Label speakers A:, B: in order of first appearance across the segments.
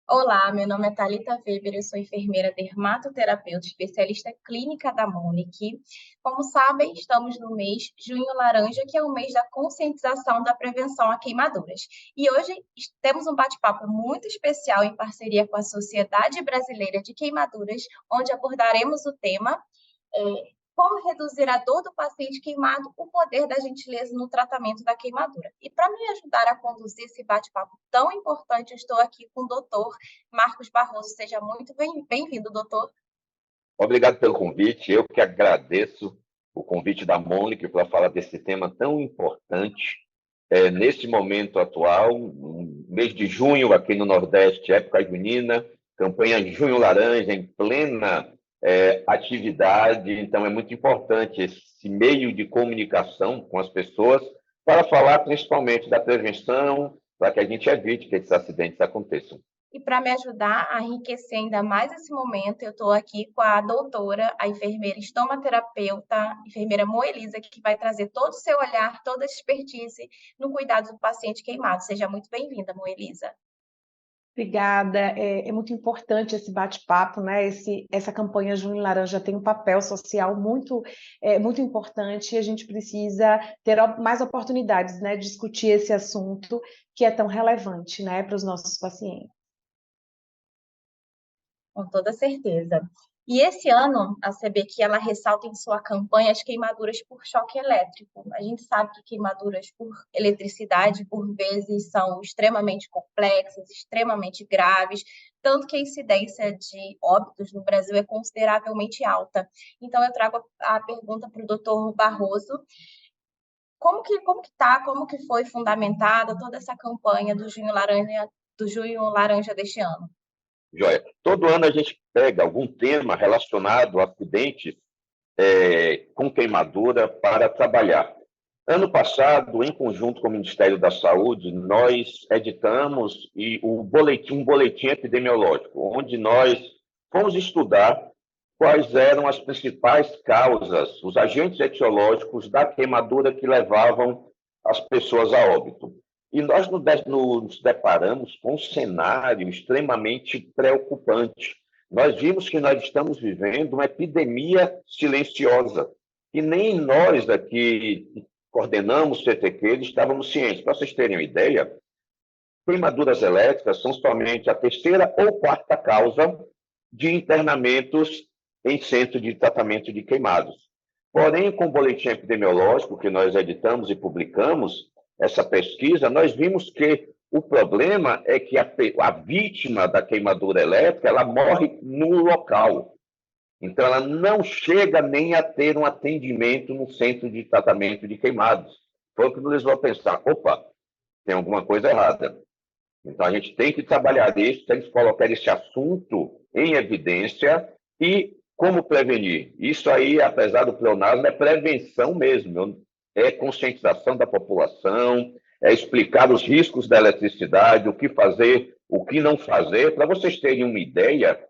A: Olá, meu nome é Thalita Weber, eu sou enfermeira dermatoterapeuta, especialista clínica da Monique. Como sabem, estamos no mês Junho Laranja, que é o mês da conscientização da prevenção a queimaduras. E hoje temos um bate-papo muito especial em parceria com a Sociedade Brasileira de Queimaduras, onde abordaremos o tema como reduzir a dor do paciente queimado, o poder da gentileza no tratamento da queimadura. E para me ajudar a conduzir esse bate-papo tão importante, eu estou aqui com o doutor Marcos Barroso. Seja muito bem-vindo, doutor.
B: Obrigado pelo convite. Eu que agradeço o convite da Mônica para falar desse tema tão importante. Nesse momento atual, no mês de junho, aqui no Nordeste, época junina, campanha Junho Laranja em plena atividade. Então, é muito importante esse meio de comunicação com as pessoas para falar principalmente da prevenção, para que a gente evite que esses acidentes aconteçam.
A: E para me ajudar a enriquecer ainda mais esse momento, eu estou aqui com a doutora, a enfermeira estomaterapeuta, enfermeira Moelisa, que vai trazer todo o seu olhar, toda a expertise no cuidado do paciente queimado. Seja muito bem-vinda, Moelisa.
C: Obrigada. É muito importante esse bate-papo, né? Essa campanha Junho Laranja tem um papel social muito importante e a gente precisa ter mais oportunidades, né, de discutir esse assunto que é tão relevante, né, para os nossos pacientes.
A: Com toda certeza. E esse ano, a CBQ, ela ressalta em sua campanha as queimaduras por choque elétrico. A gente sabe que queimaduras por eletricidade, por vezes, são extremamente complexas, extremamente graves, tanto que a incidência de óbitos no Brasil é consideravelmente alta. Então, eu trago a pergunta para o doutor Barroso. Como que foi fundamentada toda essa campanha do Junho Laranja deste ano?
B: Joia. Todo ano a gente pega algum tema relacionado a acidentes com queimadura para trabalhar. Ano passado, em conjunto com o Ministério da Saúde, nós editamos um boletim epidemiológico, onde nós fomos estudar quais eram as principais causas, os agentes etiológicos da queimadura que levavam as pessoas a óbito. E nós nos deparamos com um cenário extremamente preocupante. Nós vimos que nós estamos vivendo uma epidemia silenciosa, e nem nós aqui coordenamos o CTQ estávamos cientes. Para vocês terem uma ideia, queimaduras elétricas são somente a terceira ou quarta causa de internamentos em centro de tratamento de queimados. Porém, com o boletim epidemiológico que nós editamos e publicamos, essa pesquisa, nós vimos que o problema é que a vítima da queimadura elétrica ela morre no local. Então, ela não chega nem a ter um atendimento no centro de tratamento de queimados. Foi o que nos levou a pensar, opa, tem alguma coisa errada. Então, a gente tem que trabalhar isso, tem que colocar esse assunto em evidência e como prevenir. Isso aí, apesar do pleonasmo, é prevenção mesmo, é conscientização da população, é explicar os riscos da eletricidade, o que fazer, o que não fazer. Para vocês terem uma ideia,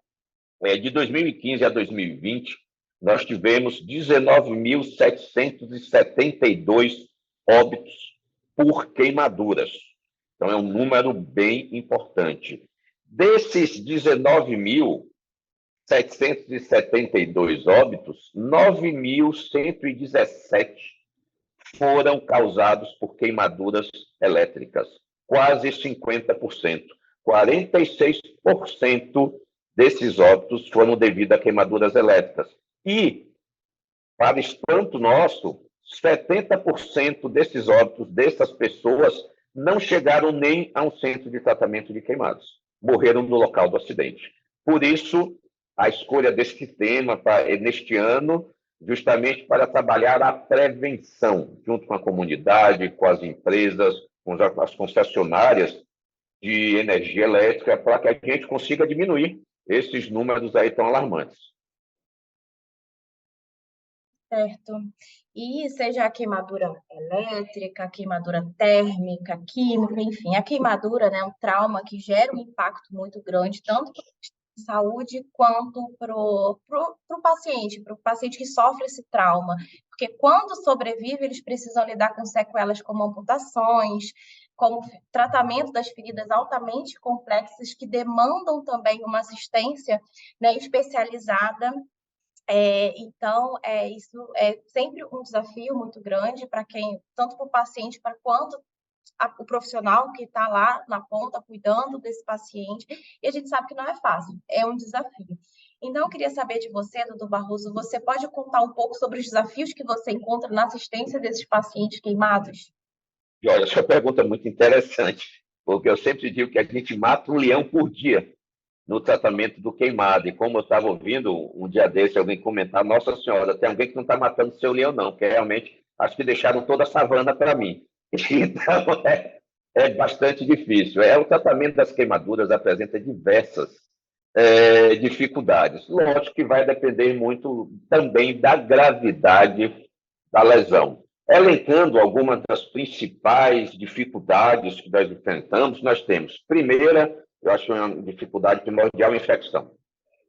B: de 2015 a 2020, nós tivemos 19.772 óbitos por queimaduras. Então, é um número bem importante. Desses 19.772 óbitos, 9.117 foram causados por queimaduras elétricas, quase 50%. 46% desses óbitos foram devidos a queimaduras elétricas. E, para espanto nosso, 70% desses óbitos, dessas pessoas, não chegaram nem a um centro de tratamento de queimados. Morreram no local do acidente. Por isso, a escolha deste tema neste ano, justamente para trabalhar a prevenção, junto com a comunidade, com as empresas, com as concessionárias de energia elétrica, para que a gente consiga diminuir esses números aí tão alarmantes.
A: Certo. E seja a queimadura elétrica, a queimadura térmica, química, enfim, a queimadura, né, é um trauma que gera um impacto muito grande, tanto para a saúde quanto para o paciente que sofre esse trauma. Porque quando sobrevive, eles precisam lidar com sequelas como amputações, como tratamento das feridas altamente complexas, que demandam também uma assistência, né, especializada. Então, isso é sempre um desafio muito grande para quem, tanto para o paciente, para quanto o profissional que está lá na ponta cuidando desse paciente, e a gente sabe que não é fácil, é um desafio. Então, eu queria saber de você, doutor Barroso, você pode contar um pouco sobre os desafios que você encontra na assistência desses pacientes queimados?
B: E olha, essa pergunta é muito interessante, porque eu sempre digo que a gente mata um leão por dia no tratamento do queimado. E como eu estava ouvindo um dia desse alguém comentar, Nossa Senhora, tem alguém que não está matando seu leão, não, porque realmente acho que deixaram toda a savana para mim. Então, é bastante difícil. O tratamento das queimaduras apresenta diversas dificuldades. Lógico que vai depender muito também da gravidade da lesão. Elencando algumas das principais dificuldades que nós enfrentamos, nós temos, primeira, eu acho uma dificuldade primordial, a infecção.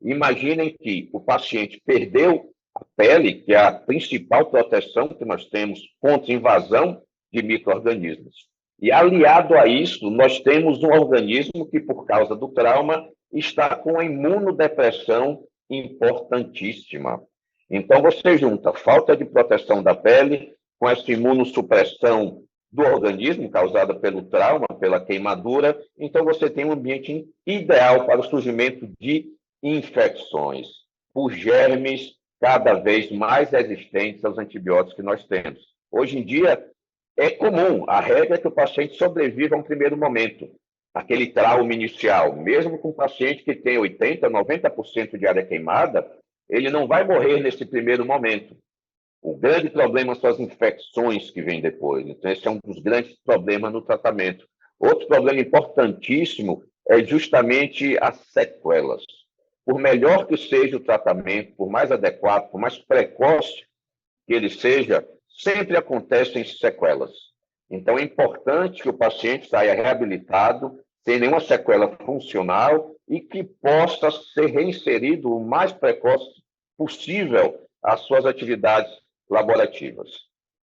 B: Imaginem que o paciente perdeu a pele, que é a principal proteção que nós temos contra invasão de micro-organismos. E, aliado a isso, nós temos um organismo que, por causa do trauma, está com a imunodepressão importantíssima. Então, você junta falta de proteção da pele com essa imunossupressão do organismo causada pelo trauma, pela queimadura, então você tem um ambiente ideal para o surgimento de infecções por germes cada vez mais resistentes aos antibióticos que nós temos. Hoje em dia, é comum, a regra é que o paciente sobreviva a um primeiro momento, aquele trauma inicial, mesmo com um paciente que tem 80%, 90% de área queimada, ele não vai morrer nesse primeiro momento. O grande problema são as infecções que vêm depois. Então, esse é um dos grandes problemas no tratamento. Outro problema importantíssimo é justamente as sequelas. Por melhor que seja o tratamento, por mais adequado, por mais precoce que ele seja, sempre acontecem sequelas. Então, é importante que o paciente saia reabilitado, sem nenhuma sequela funcional e que possa ser reinserido o mais precoce possível às suas atividades laborativas.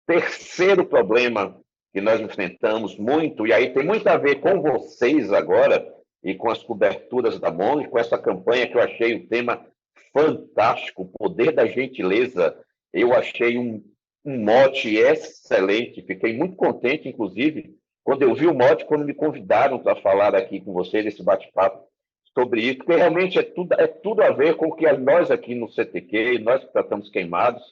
B: Terceiro problema que nós enfrentamos muito, e aí tem muito a ver com vocês agora, e com as coberturas da MONG, com essa campanha que eu achei o tema fantástico, o poder da gentileza. Eu achei um mote excelente, fiquei muito contente, inclusive, quando eu vi o mote, quando me convidaram para falar aqui com vocês, esse bate-papo sobre isso, porque realmente é tudo a ver com o que nós aqui no CTQ, nós que tratamos queimados,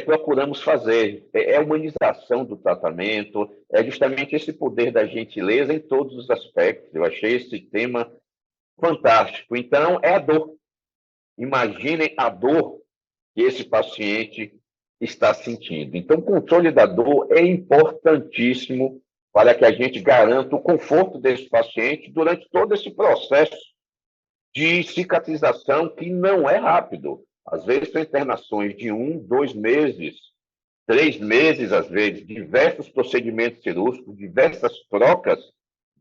B: procuramos fazer. É a humanização do tratamento, é justamente esse poder da gentileza em todos os aspectos. Eu achei esse tema fantástico. Então, é a dor. Imaginem a dor que esse paciente está sentindo. Então, o controle da dor é importantíssimo para que a gente garanta o conforto desse paciente durante todo esse processo de cicatrização que não é rápido. Às vezes, são internações de 1, 2 meses, 3 meses, às vezes, diversos procedimentos cirúrgicos, diversas trocas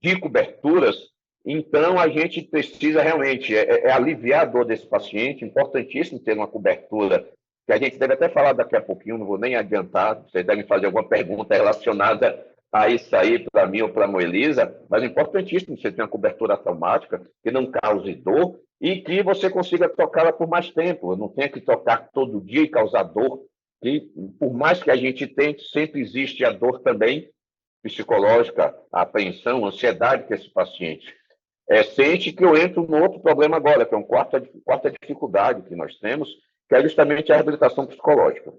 B: de coberturas. Então, a gente precisa realmente aliviar a dor desse paciente. Importantíssimo ter uma cobertura, que a gente deve até falar daqui a pouquinho, não vou nem adiantar, vocês devem fazer alguma pergunta relacionada a isso aí para mim ou para a Moelisa, mas é importantíssimo você ter uma cobertura traumática que não cause dor e que você consiga trocá-la por mais tempo. Não tenha que trocar todo dia e causar dor. E, por mais que a gente tente, sempre existe a dor também psicológica, a apreensão, a ansiedade que esse paciente sente, que eu entro no outro problema agora, que é uma quarta dificuldade que nós temos, que é justamente a reabilitação psicológica.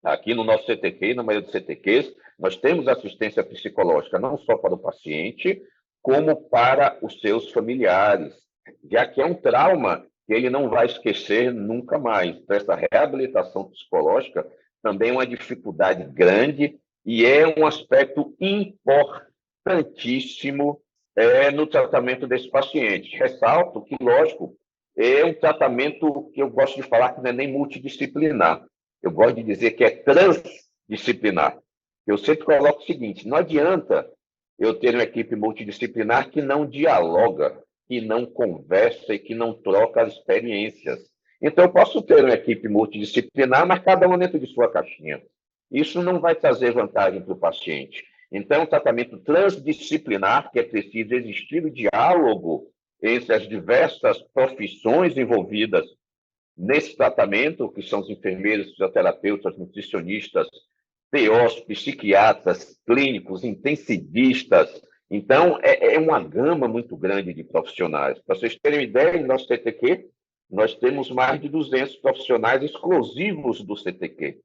B: Aqui no nosso CTQ, na maioria dos CTQs, nós temos assistência psicológica não só para o paciente, como para os seus familiares, já que é um trauma que ele não vai esquecer nunca mais. Então, essa reabilitação psicológica também é uma dificuldade grande e é um aspecto importantíssimo no tratamento desse paciente. Ressalto que, lógico, é um tratamento que eu gosto de falar que não é nem multidisciplinar. Eu gosto de dizer que é transdisciplinar. Eu sempre coloco o seguinte: não adianta eu ter uma equipe multidisciplinar que não dialoga, que não conversa e que não troca as experiências. Então, eu posso ter uma equipe multidisciplinar, mas cada um dentro de sua caixinha. Isso não vai trazer vantagem para o paciente. Então, um tratamento transdisciplinar, que é preciso existir o diálogo entre as diversas profissões envolvidas nesse tratamento, que são os enfermeiros, fisioterapeutas, nutricionistas, TOs, psiquiatras, clínicos, intensivistas. Então, é uma gama muito grande de profissionais. Para vocês terem uma ideia, no nosso CTQ, nós temos mais de 200 profissionais exclusivos do CTQ,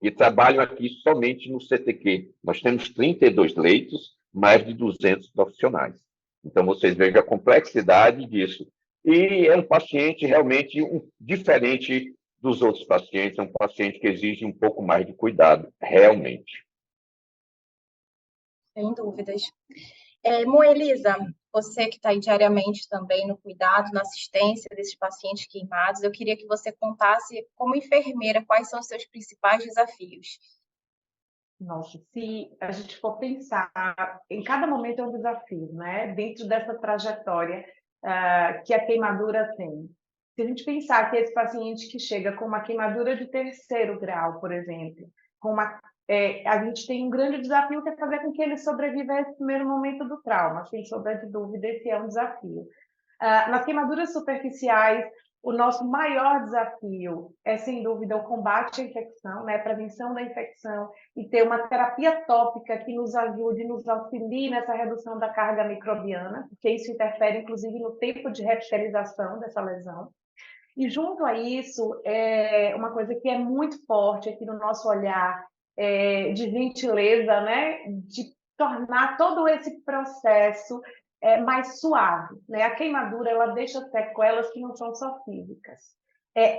B: que trabalham aqui somente no CTQ. Nós temos 32 leitos, mais de 200 profissionais. Então, vocês vejam a complexidade disso. E é um paciente realmente diferente dos outros pacientes, é um paciente que exige um pouco mais de cuidado, realmente.
A: Sem dúvidas. Moelisa, você que está aí diariamente também no cuidado, na assistência desses pacientes queimados, eu queria que você contasse, como enfermeira, quais são os seus principais desafios.
C: Nossa, se a gente for pensar, em cada momento é um desafio, né? Dentro dessa trajetória que a queimadura tem. Se a gente pensar que esse paciente que chega com uma queimadura de 3º grau, por exemplo, a gente tem um grande desafio que é fazer com que ele sobreviva a esse primeiro momento do trauma. Sem sombra de dúvida, esse é um desafio. Nas queimaduras superficiais, o nosso maior desafio é, sem dúvida, o combate à infecção, né? A prevenção da infecção e ter uma terapia tópica que nos ajude, nos auxilie nessa redução da carga microbiana, porque isso interfere, inclusive, no tempo de revitalização dessa lesão. E, junto a isso, uma coisa que é muito forte aqui no nosso olhar de gentileza, né? De tornar todo esse processo mais suave, né? A queimadura, ela deixa sequelas que não são só físicas.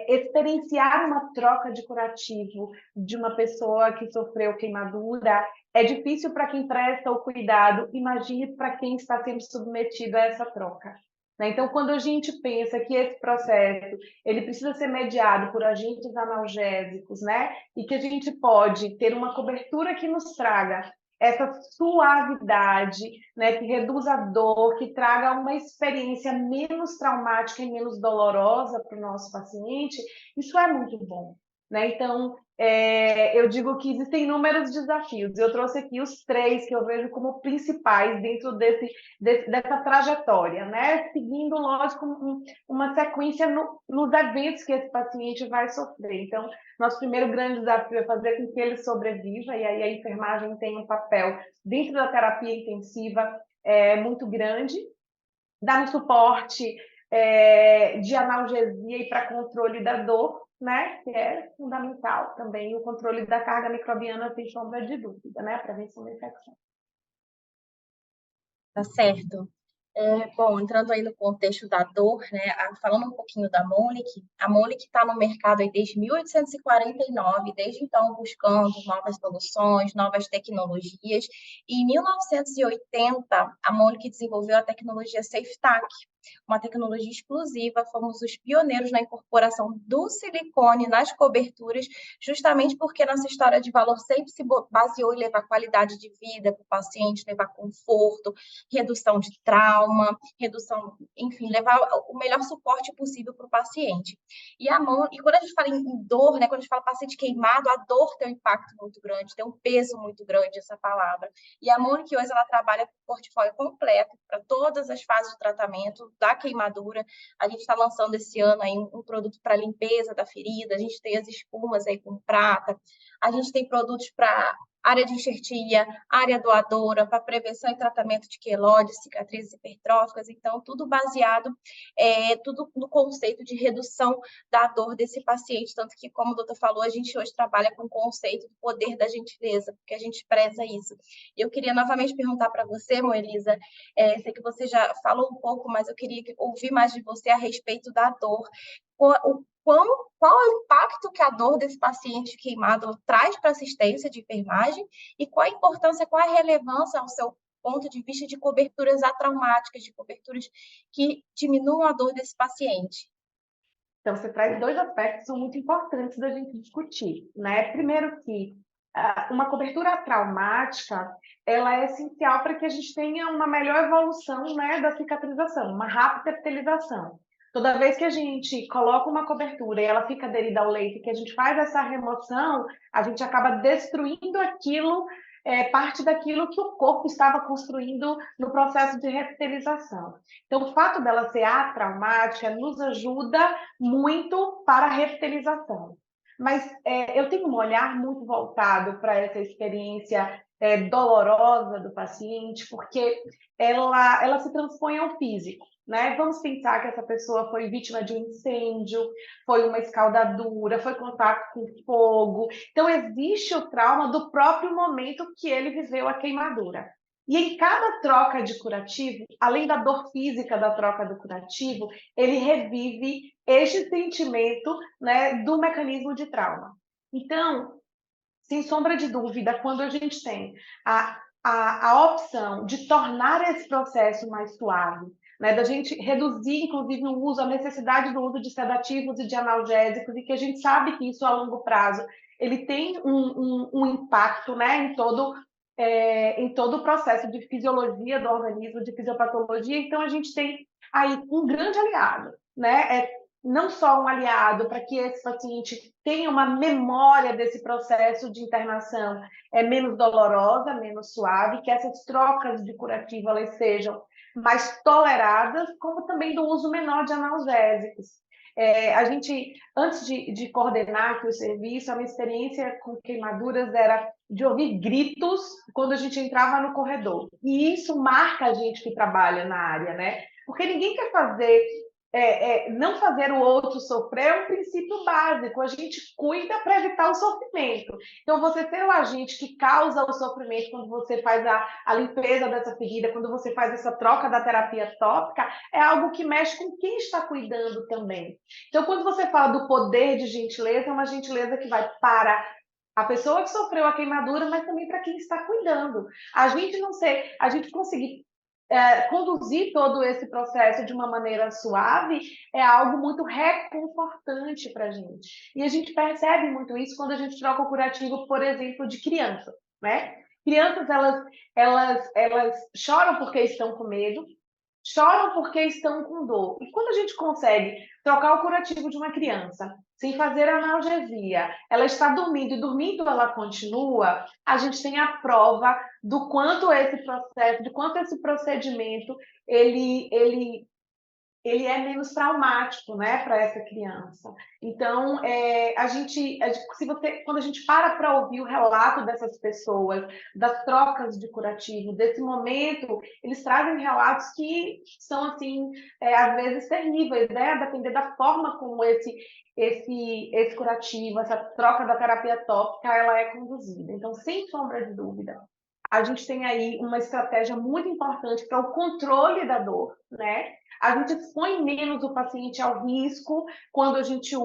C: Experienciar uma troca de curativo de uma pessoa que sofreu queimadura é difícil para quem presta o cuidado, imagine para quem está sendo submetido a essa troca. Então, quando a gente pensa que esse processo ele precisa ser mediado por agentes analgésicos, né? E que a gente pode ter uma cobertura que nos traga essa suavidade, né? Que reduza a dor, que traga uma experiência menos traumática e menos dolorosa para o nosso paciente, isso é muito bom, né? Então, eu digo que existem inúmeros desafios. Eu trouxe aqui os 3 que eu vejo como principais dentro dessa trajetória, né? Seguindo, lógico, uma sequência nos eventos que esse paciente vai sofrer. Então, nosso primeiro grande desafio é fazer com que ele sobreviva, e aí a enfermagem tem um papel dentro da terapia intensiva muito grande, dar um suporte de analgesia e para controle da dor, né? Que é fundamental também o controle da carga microbiana, sem sombra de dúvida, né? A prevenção da infecção.
A: Tá certo. Bom, entrando aí no contexto da dor, né, falando um pouquinho da Monique, a Monique está no mercado aí desde 1849, desde então buscando novas soluções, novas tecnologias, e em 1980 a Monique desenvolveu a tecnologia SafeTac, uma tecnologia exclusiva, fomos os pioneiros na incorporação do silicone nas coberturas, justamente porque nossa história de valor sempre se baseou em levar qualidade de vida para o paciente, levar conforto, redução de trauma, redução, enfim, levar o melhor suporte possível para o paciente. E quando a gente fala em dor, né, quando a gente fala paciente queimado, a dor tem um impacto muito grande, tem um peso muito grande essa palavra. E a Monique hoje ela trabalha com o portfólio completo para todas as fases de tratamento da queimadura. A gente está lançando esse ano aí um produto para limpeza da ferida, a gente tem as espumas aí com prata, a gente tem produtos para área de enxertia, área doadora, para prevenção e tratamento de queloide, cicatrizes hipertróficas, então tudo baseado, tudo no conceito de redução da dor desse paciente, tanto que, como o doutor falou, a gente hoje trabalha com o conceito do poder da gentileza, porque a gente preza isso. Eu queria novamente perguntar para você, Moelisa, sei que você já falou um pouco, mas eu queria ouvir mais de você a respeito da dor. Qual é o impacto que a dor desse paciente queimado traz para a assistência de enfermagem e qual a importância, qual a relevância ao seu ponto de vista de coberturas atraumáticas, de coberturas que diminuam a dor desse paciente?
C: Então, você traz 2 aspectos que são muito importantes da gente discutir, né? Primeiro que uma cobertura traumática, ela é essencial para que a gente tenha uma melhor evolução, né, da cicatrização, uma rápida epitelização. Toda vez que a gente coloca uma cobertura e ela fica aderida ao leito, que a gente faz essa remoção, a gente acaba destruindo aquilo parte daquilo que o corpo estava construindo no processo de revitalização. Então, o fato dela ser atraumática nos ajuda muito para a revitalização. Mas eu tenho um olhar muito voltado para essa experiência dolorosa do paciente, porque ela se transpõe ao físico, né? Vamos pensar que essa pessoa foi vítima de um incêndio, foi uma escaldadura, foi contato com fogo. Então, existe o trauma do próprio momento que ele viveu a queimadura. E em cada troca de curativo, além da dor física da troca do curativo, ele revive este sentimento, né, do mecanismo de trauma. Então, sem sombra de dúvida, quando a gente tem a opção de tornar esse processo mais suave, né, da gente reduzir, inclusive, o uso, a necessidade do uso de sedativos e de analgésicos, e que a gente sabe que isso, a longo prazo, ele tem um impacto, né, em todo o processo de fisiologia do organismo, de fisiopatologia. Então, a gente tem aí um grande aliado, né? Não só um aliado para que esse paciente tenha uma memória desse processo de internação menos dolorosa, menos suave, que essas trocas de curativo elas sejam mais toleradas, como também do uso menor de analgésicos. A gente, antes de coordenar aqui o serviço, a minha experiência com queimaduras era de ouvir gritos quando a gente entrava no corredor. E isso marca a gente que trabalha na área, né? Porque ninguém quer fazer não fazer o outro sofrer é um princípio básico. A gente cuida para evitar o sofrimento. Então, você ser o agente que causa o sofrimento quando você faz a limpeza dessa ferida, quando você faz essa troca da terapia tópica, é algo que mexe com quem está cuidando também. Então, quando você fala do poder de gentileza, é uma gentileza que vai para a pessoa que sofreu a queimadura, mas também para quem está cuidando. A gente conseguir conduzir todo esse processo de uma maneira suave é algo muito reconfortante para a gente. E a gente percebe muito isso quando a gente troca o curativo, por exemplo, de criança, né? Crianças, elas choram porque estão com medo, choram porque estão com dor. E quando a gente consegue trocar o curativo de uma criança, sem fazer analgesia, ela está dormindo e dormindo ela continua, a gente tem a prova do quanto esse processo, de quanto esse procedimento ele é menos traumático, né, para essa criança. Então, quando a gente para ouvir o relato dessas pessoas, das trocas de curativo, desse momento, eles trazem relatos que são, assim, às vezes terríveis, né, a depender da forma como esse curativo, essa troca da terapia tópica, ela é conduzida. Então, sem sombra de dúvida, a gente tem aí uma estratégia muito importante para o controle da dor, né? A gente expõe menos o paciente ao risco quando a gente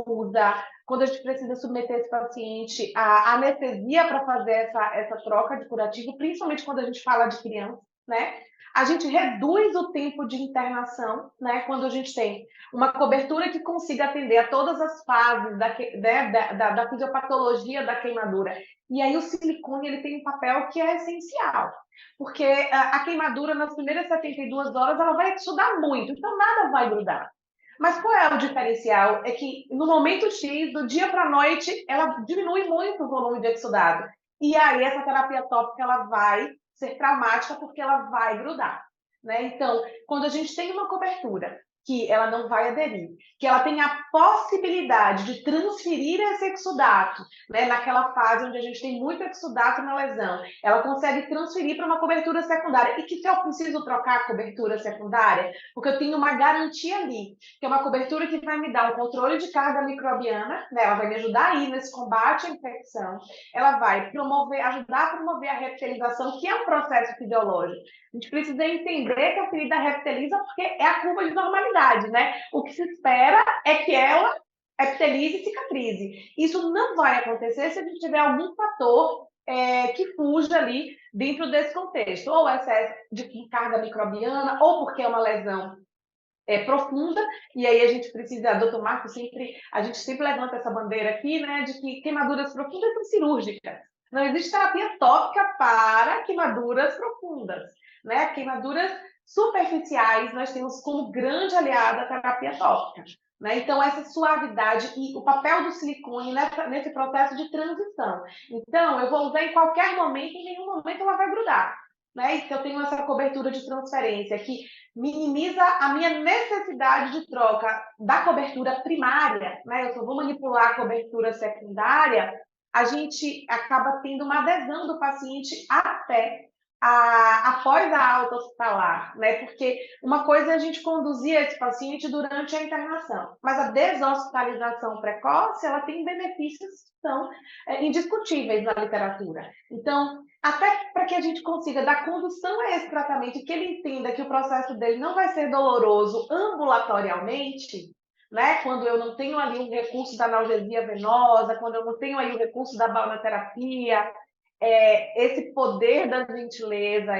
C: precisa submeter esse paciente à anestesia para fazer essa troca de curativo, principalmente quando a gente fala de criança, né? A gente reduz o tempo de internação, né? Quando a gente tem uma cobertura que consiga atender a todas as fases da fisiopatologia da queimadura. E aí o silicone ele tem um papel que é essencial, porque a queimadura nas primeiras 72 horas ela vai estudar muito, então nada vai grudar. Mas qual é o diferencial? É que no momento X, do dia para a noite, ela diminui muito o volume de exudado. E aí essa terapia tópica ela vai ser traumática porque ela vai grudar, né? Então, quando a gente tem uma cobertura que ela não vai aderir, que ela tem a possibilidade de transferir esse exudato, né, naquela fase onde a gente tem muito exudato na lesão, ela consegue transferir para uma cobertura secundária. E que se eu preciso trocar a cobertura secundária, porque eu tenho uma garantia ali, que é uma cobertura que vai me dar um controle de carga microbiana, né, ela vai me ajudar aí nesse combate à infecção, ela vai ajudar a promover a revitalização, que é um processo fisiológico. A gente precisa entender que a ferida revitaliza porque é a curva de normalidade, né? O que se espera é que ela epitelize e cicatrize. Isso não vai acontecer se a gente tiver algum fator que fuja ali dentro desse contexto. Ou excesso de carga microbiana, ou porque é uma lesão profunda, e aí a gente precisa, doutor Marco, a gente sempre levanta essa bandeira aqui, né, de que queimaduras profundas são cirúrgicas. Não existe terapia tópica para queimaduras profundas, né? Queimaduras superficiais, nós temos como grande aliada a terapia tópica. Né? Então, essa suavidade e o papel do silicone nesse processo de transição. Então, eu vou usar em qualquer momento, em nenhum momento ela vai grudar. Né? Então, eu tenho essa cobertura de transferência que minimiza a minha necessidade de troca da cobertura primária. Né? Eu só vou manipular a cobertura secundária, a gente acaba tendo uma adesão do paciente até após a alta hospitalar, né? Porque uma coisa é a gente conduzir esse paciente durante a internação, mas a deshospitalização precoce, ela tem benefícios que são indiscutíveis na literatura. Então, até para que a gente consiga dar condução a esse tratamento e que ele entenda que o processo dele não vai ser doloroso ambulatorialmente, né? Quando eu não tenho ali um recurso da analgesia venosa, quando eu não tenho aí o recurso da balneoterapia, esse poder da gentileza,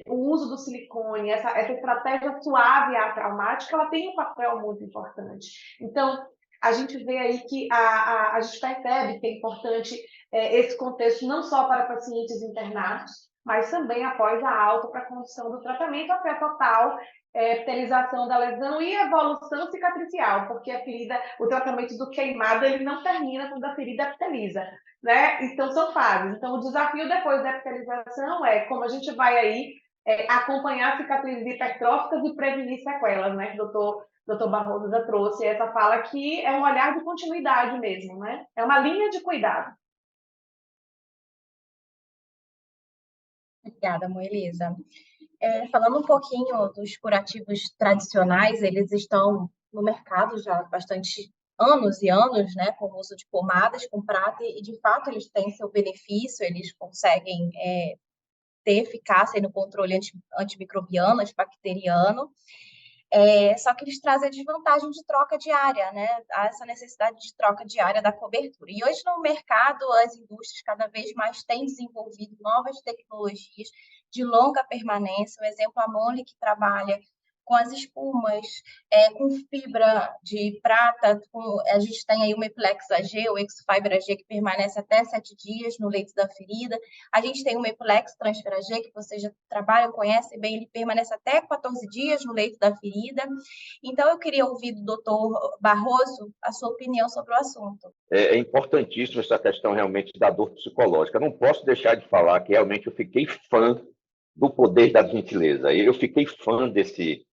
C: o uso do silicone, essa estratégia suave e atraumática, ela tem um papel muito importante. Então, a gente vê aí que a gente percebe que é importante esse contexto não só para pacientes internados, mas também após a alta para a condução do tratamento até a total epitelização da lesão e evolução cicatricial, porque a ferida, o tratamento do queimado, ele não termina quando a ferida epiteliza. Né? Então, são fases. Então, o desafio depois da epitelização é como a gente vai aí acompanhar cicatrizes hipertróficas e prevenir sequelas, né? Que o doutor Barroso já trouxe essa fala que é um olhar de continuidade mesmo, né? É uma linha de cuidado.
A: Obrigada, Moelisa. Falando um pouquinho dos curativos tradicionais, eles estão no mercado já há bastante anos e anos, né, com o uso de pomadas com prata, e de fato eles têm seu benefício, eles conseguem ter eficácia no controle antimicrobiano, antibacteriano, só que eles trazem a desvantagem de troca diária, né? Há essa necessidade de troca diária da cobertura. E hoje no mercado, as indústrias cada vez mais têm desenvolvido novas tecnologias de longa permanência. Um exemplo, a Moli, que trabalha com as espumas, com fibra de prata, a gente tem aí o Mepilex AG, o Exofibra AG, que permanece até 7 dias no leito da ferida. A gente tem o Mepilex Transfer AG, que vocês já trabalham, conhecem bem, ele permanece até 14 dias no leito da ferida. Então, eu queria ouvir do doutor Barroso a sua opinião sobre o assunto.
B: É importantíssimo essa questão realmente da dor psicológica. Eu não posso deixar de falar que realmente eu fiquei fã do poder da gentileza. Eu fiquei fã desse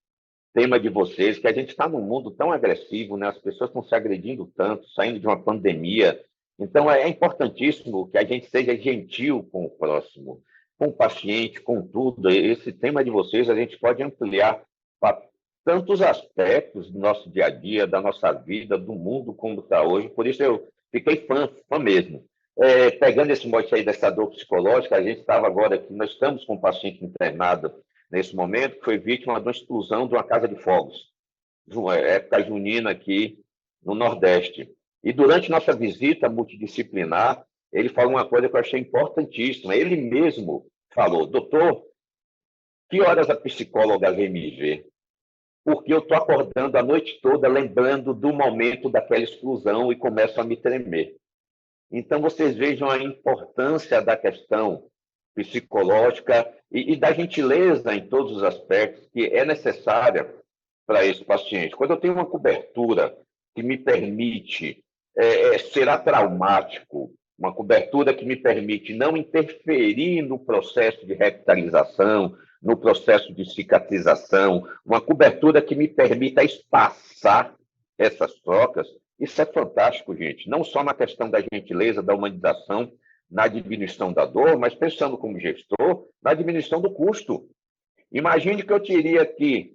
B: tema de vocês, que a gente está num mundo tão agressivo, né? As pessoas estão se agredindo tanto, saindo de uma pandemia. Então, é importantíssimo que a gente seja gentil com o próximo, com o paciente, com tudo. Esse tema de vocês a gente pode ampliar para tantos aspectos do nosso dia a dia, da nossa vida, do mundo como está hoje. Por isso, eu fiquei fã mesmo. Pegando esse mote aí dessa dor psicológica, a gente estava agora aqui, nós estamos com um paciente internado nesse momento, que foi vítima de uma explosão de uma casa de fogos, época junina aqui no Nordeste. E durante nossa visita multidisciplinar, ele falou uma coisa que eu achei importantíssima. Ele mesmo falou: doutor, que horas a psicóloga vem me ver? Porque eu estou acordando a noite toda lembrando do momento daquela explosão e começo a me tremer. Então, vocês vejam a importância da questão psicológica e da gentileza em todos os aspectos que é necessária para esse paciente. Quando eu tenho uma cobertura que me permite ser atraumático, uma cobertura que me permite não interferir no processo de revitalização, no processo de cicatrização, uma cobertura que me permita espaçar essas trocas, isso é fantástico, gente. Não só na questão da gentileza, da humanização, na diminuição da dor, mas pensando como gestor, na diminuição do custo. Imagine que eu teria que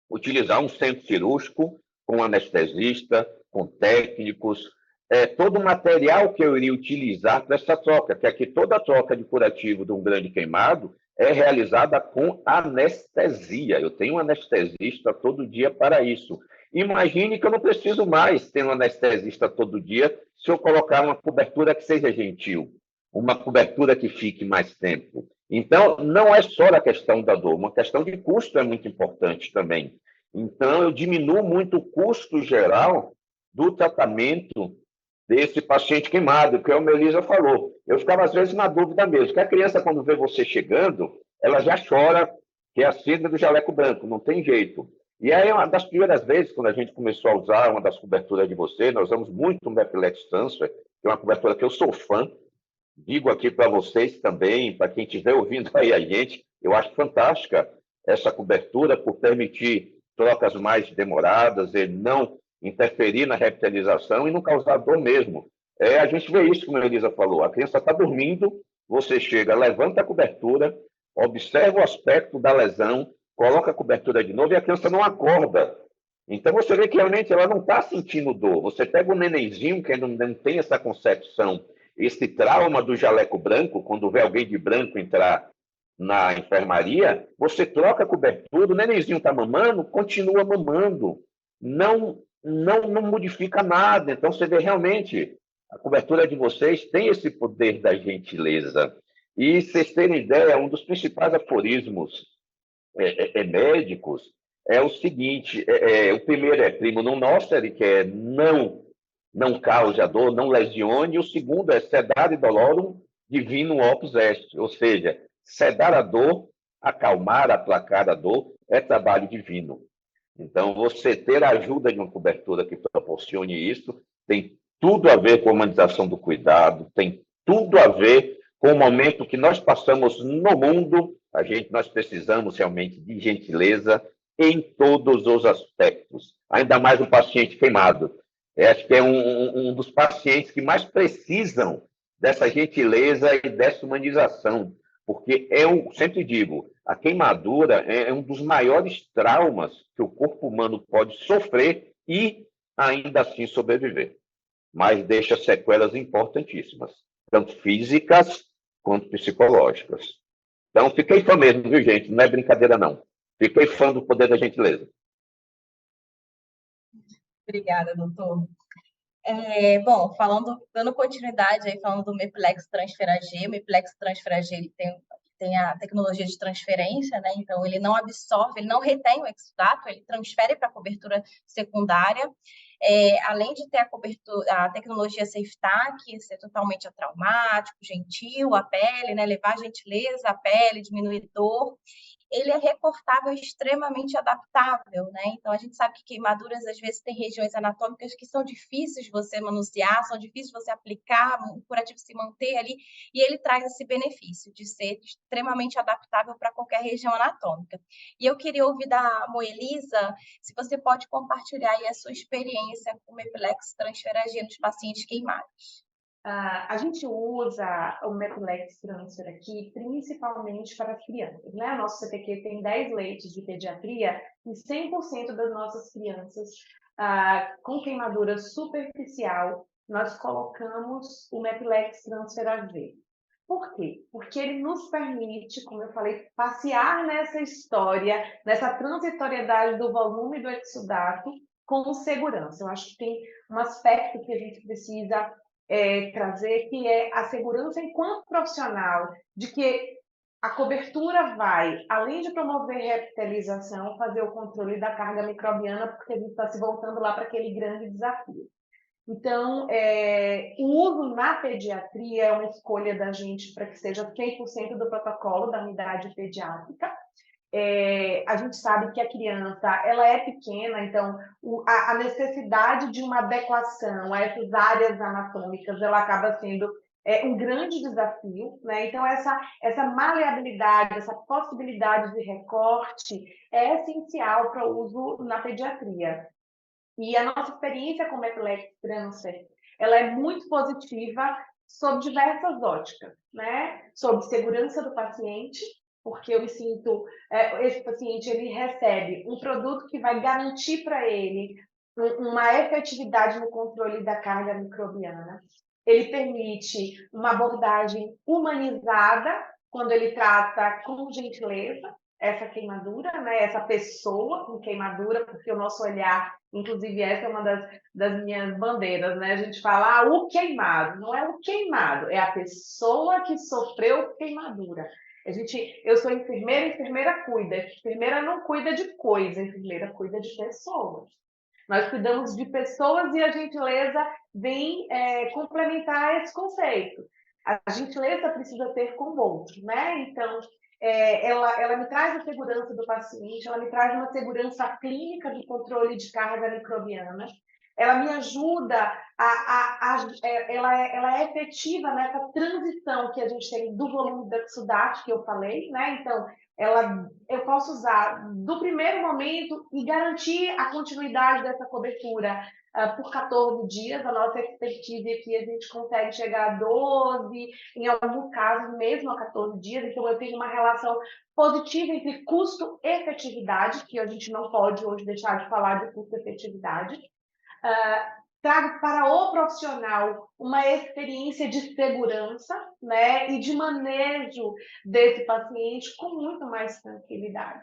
B: utilizar um centro cirúrgico com anestesista, com técnicos, todo o material que eu iria utilizar para essa troca, que aqui toda a troca de curativo de um grande queimado é realizada com anestesia. Eu tenho um anestesista todo dia para isso. Imagine que eu não preciso mais ter um anestesista todo dia se eu colocar uma cobertura que seja gentil, uma cobertura que fique mais tempo. Então, não é só a questão da dor, uma questão de custo é muito importante também. Então, eu diminuo muito o custo geral do tratamento desse paciente queimado, que a Melisa falou. Eu ficava, às vezes, na dúvida mesmo, que a criança, quando vê você chegando, ela já chora, que é a sigla do jaleco branco, não tem jeito. E aí, uma das primeiras vezes, quando a gente começou a usar uma das coberturas de você, nós usamos muito o Mepilex Transfer, que é uma cobertura que eu sou fã. Digo aqui para vocês também, para quem estiver ouvindo aí a gente, eu acho fantástica essa cobertura por permitir trocas mais demoradas e não interferir na revitalização e não causar dor mesmo. A gente vê isso, como a Elisa falou, a criança está dormindo, você chega, levanta a cobertura, observa o aspecto da lesão, coloca a cobertura de novo e a criança não acorda. Então você vê que realmente ela não está sentindo dor. Você pega um nenenzinho que não tem essa concepção, esse trauma do jaleco branco, quando vê alguém de branco entrar na enfermaria, você troca a cobertura, o nenenzinho está mamando, continua mamando. Não modifica nada. Então você vê realmente, a cobertura de vocês tem esse poder da gentileza. E vocês terem ideia, um dos principais aforismos médicos é o seguinte, o primeiro é primo non nocere, que é não cause a dor, não lesione, e o segundo é sedare dolorum divinum opus est, ou seja, sedar a dor, acalmar, aplacar a dor, é trabalho divino. Então, você ter a ajuda de uma cobertura que proporcione isso, tem tudo a ver com a humanização do cuidado, tem tudo a ver com o momento que nós passamos no mundo. Nós precisamos realmente de gentileza em todos os aspectos, ainda mais o paciente queimado. Acho que é um dos pacientes que mais precisam dessa gentileza e dessa humanização, porque eu sempre digo, a queimadura é um dos maiores traumas que o corpo humano pode sofrer e ainda assim sobreviver, mas deixa sequelas importantíssimas, tanto físicas quanto psicológicas. Então, fiquei fã mesmo, viu, gente? Não é brincadeira, não. Fiquei fã do poder da gentileza.
A: Obrigada, doutor. Bom, dando continuidade aí, falando do Mepilex Transfer AG, o Mepilex Transfer AG ele tem a tecnologia de transferência, né? Então, ele não absorve, ele não retém o exudato, ele transfere para a cobertura secundária. Além de ter a tecnologia SafeTac, ser totalmente atraumático, gentil, a pele, né? Levar gentileza à pele, diminuir dor. Ele é recortável, extremamente adaptável, né? Então, a gente sabe que queimaduras, às vezes, tem regiões anatômicas que são difíceis de você manusear, são difíceis de você aplicar, o curativo se manter ali, e ele traz esse benefício de ser extremamente adaptável para qualquer região anatômica. E eu queria ouvir da Moelisa, se você pode compartilhar aí a sua experiência com o Mepilex Transfer AG nos pacientes queimados.
C: A gente usa o Mepilex Transfer aqui principalmente para as crianças, né? O nosso CTQ tem 10 leitos de pediatria e 100% das nossas crianças com queimadura superficial, nós colocamos o Mepilex Transfer AG. Por quê? Porque ele nos permite, como eu falei, passear nessa história, nessa transitoriedade do volume do exudato com segurança. Eu acho que tem um aspecto que a gente precisa trazer, que é a segurança enquanto profissional, de que a cobertura vai, além de promover revitalização, fazer o controle da carga microbiana, porque a gente está se voltando lá para aquele grande desafio. Então, o uso na pediatria é uma escolha da gente para que seja 100% do protocolo da unidade pediátrica. A gente sabe que a criança ela é pequena, então a necessidade de uma adequação a essas áreas anatômicas ela acaba sendo um grande desafio, né? Então essa maleabilidade, essa possibilidade de recorte é essencial para o uso na pediatria. E a nossa experiência com o Mepilex Transfer ela é muito positiva sob diversas óticas, né? Sob segurança do paciente, porque eu me sinto, esse paciente ele recebe um produto que vai garantir para ele uma efetividade no controle da carga microbiana. Ele permite uma abordagem humanizada quando ele trata com gentileza essa queimadura, né? Essa pessoa com queimadura, porque o nosso olhar, inclusive essa é uma das minhas bandeiras, né? A gente fala o queimado, não é o queimado, é a pessoa que sofreu queimadura. Eu sou enfermeira, enfermeira cuida. Enfermeira não cuida de coisa, enfermeira cuida de pessoas. Nós cuidamos de pessoas e a gentileza vem complementar esse conceito. A gentileza precisa ter com o outro, né? Então, ela me traz a segurança do paciente, ela me traz uma segurança clínica do controle de carga microbiana, ela me ajuda ela é efetiva nessa transição que a gente tem do volume da exudato que eu falei, né? Então, eu posso usar do primeiro momento e garantir a continuidade dessa cobertura por 14 dias. A nossa expertise aqui, a gente consegue chegar a 12, em alguns casos mesmo a 14 dias. Então, eu tenho uma relação positiva entre custo e efetividade, que a gente não pode hoje deixar de falar de custo e efetividade. Trago para o profissional uma experiência de segurança, né, e de manejo desse paciente com muito mais tranquilidade,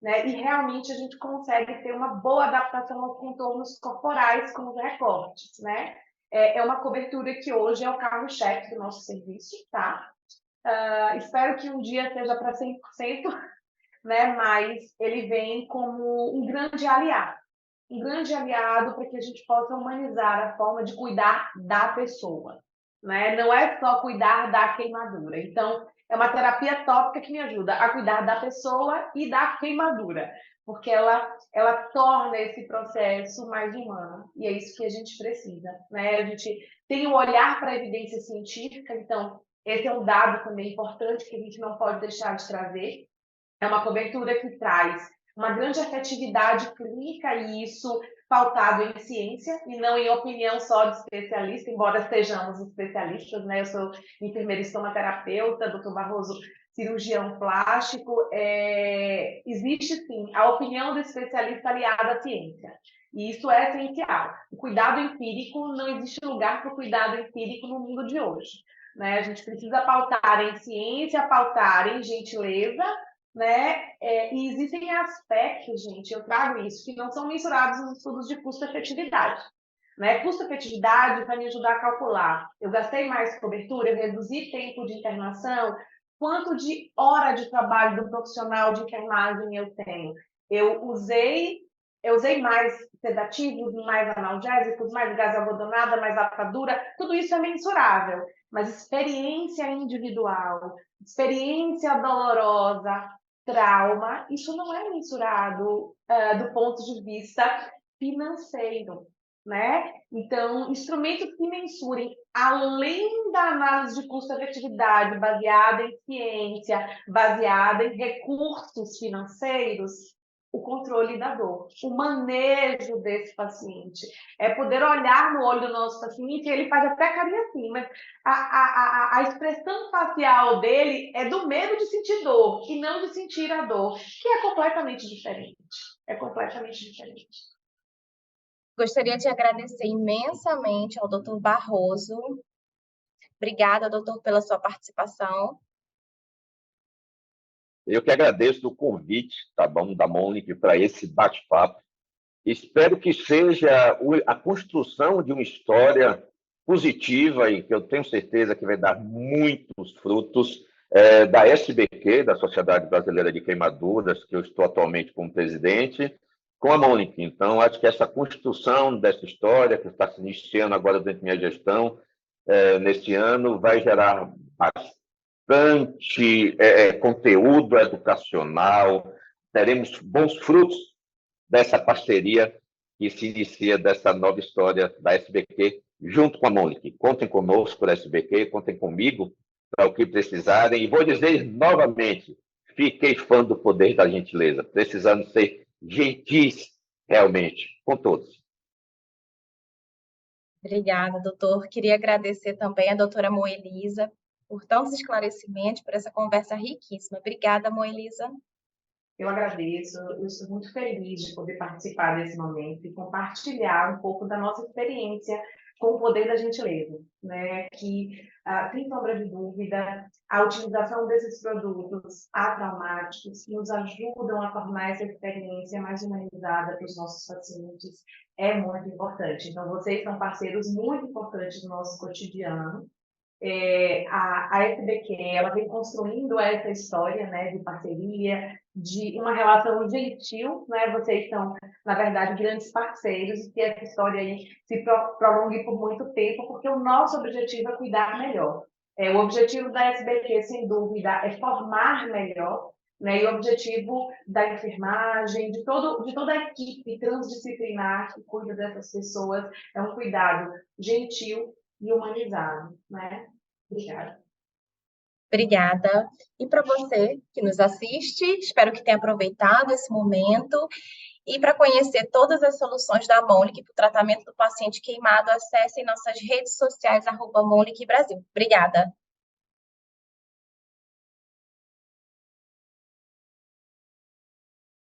C: né? E realmente a gente consegue ter uma boa adaptação aos contornos corporais com os recortes, né? É uma cobertura que hoje é o carro-chefe do nosso serviço, tá? Espero que um dia seja para 100%, né? Mas ele vem como um grande aliado para que a gente possa humanizar a forma de cuidar da pessoa, né? Não é só cuidar da queimadura. Então, é uma terapia tópica que me ajuda a cuidar da pessoa e da queimadura, porque ela torna esse processo mais humano, e é isso que a gente precisa, né? A gente tem um olhar para a evidência científica, então esse é um dado também importante que a gente não pode deixar de trazer. É uma cobertura que traz uma grande efetividade clínica, e isso pautado em ciência e não em opinião só de especialista, embora sejamos especialistas, né? Eu sou enfermeira estomaterapeuta, doutor Barroso, cirurgião plástico. Existe, sim, a opinião do especialista aliada à ciência. E isso é essencial. O cuidado empírico, não existe lugar para o cuidado empírico no mundo de hoje, né? A gente precisa pautar em ciência, pautar em gentileza, né? E existem aspectos, gente, eu trago isso, que não são mensurados nos estudos de custo-efetividade. Né? Custo-efetividade vai me ajudar a calcular. Eu gastei mais cobertura, eu reduzi tempo de internação, quanto de hora de trabalho do profissional de enfermagem eu tenho. Eu usei mais sedativos, mais analgésicos, mais gás algodonada, mais atadura, tudo isso é mensurável. Mas experiência individual, experiência dolorosa, trauma, isso não é mensurado do ponto de vista financeiro, né? Então, instrumentos que mensurem, além da análise de custo-efetividade baseada em ciência, baseada em recursos financeiros, o controle da dor, o manejo desse paciente. É poder olhar no olho do nosso paciente, ele faz até carinha assim, mas a expressão facial dele é do medo de sentir dor e não de sentir a dor, que é completamente diferente. É completamente diferente.
A: Gostaria de agradecer imensamente ao Dr. Barroso. Obrigada, doutor, pela sua participação.
B: Eu que agradeço o convite, tá bom, da Mônica para esse bate-papo. Espero que seja a construção de uma história positiva e que eu tenho certeza que vai dar muitos frutos da SBQ, da Sociedade Brasileira de Queimaduras, que eu estou atualmente como presidente, com a Mônica. Então, acho que essa construção dessa história, que está se iniciando agora dentro da minha gestão, neste ano, vai gerar bastante conteúdo educacional, teremos bons frutos dessa parceria que se inicia dessa nova história da SBQ, junto com a Mônica. Contem conosco, da SBQ, contem comigo para o que precisarem. E vou dizer novamente, fiquei fã do poder da gentileza, precisando ser gentis realmente com todos.
A: Obrigada, doutor. Queria agradecer também a doutora Moelisa por tantos esclarecimentos, por essa conversa riquíssima. Obrigada, Moelisa.
C: Eu agradeço, eu estou muito feliz de poder participar desse momento e compartilhar um pouco da nossa experiência com o poder da gentileza, né? Que, sem sombra de dúvida, a utilização desses produtos atraumáticos que nos ajudam a tornar essa experiência mais humanizada para os nossos pacientes é muito importante. Então, vocês são parceiros muito importantes no nosso cotidiano. A SBQ, ela vem construindo essa história, né, de parceria, de uma relação gentil, né? Vocês são, na verdade, grandes parceiros, e que essa história aí se prolongue por muito tempo, porque o nosso objetivo é cuidar melhor. O objetivo da SBQ, sem dúvida, é formar melhor, né? E o objetivo da enfermagem, de toda a equipe transdisciplinar que cuida dessas pessoas, é um cuidado gentil e humanizado, né? Obrigada.
A: Obrigada. E para você que nos assiste, espero que tenha aproveitado esse momento. E para conhecer todas as soluções da Monic para o tratamento do paciente queimado, acesse nossas redes sociais, @Monic Brasil. Obrigada.